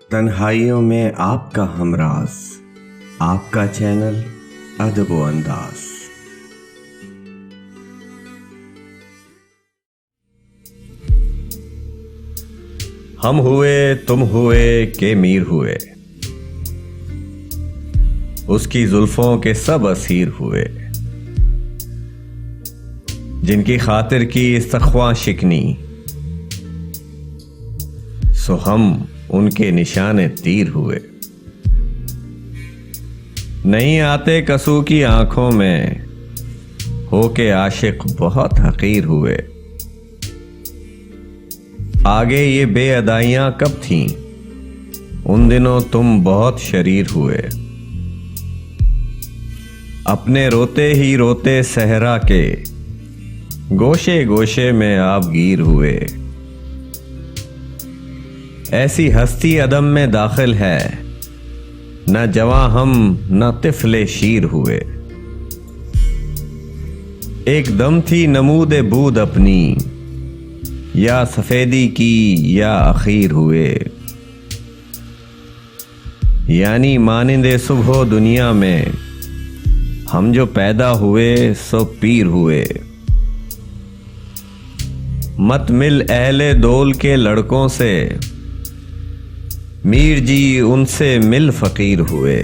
तन्हाइयों में आपका हमराज, आपका चैनल अदब व अंदाज। हम हुए तुम हुए के मीर हुए, उसकी जुल्फों के सब असीर हुए। जिनकी खातिर की सख्वा शिकनी, सो हम उनके निशाने तीर हुए। नहीं आते कसू की आंखों में, होके आशिक बहुत हकीर हुए। आगे ये बेअदाइयां कब थीं, उन दिनों तुम बहुत शरीर हुए। अपने रोते ही रोते सहरा के, गोशे गोशे में आप गिर हुए। ऐसी हस्ती अदम में दाखिल है, न जवां हम न तिफले शीर हुए। एक दम थी नमूदे बूद अपनी, या सफेदी की या अखीर हुए। यानी मानिंदे सुबह दुनिया में, हम जो पैदा हुए सो पीर हुए। मत मिल अहले दौल के लड़कों से, मीर जी उनसे मिल फकीर हुए।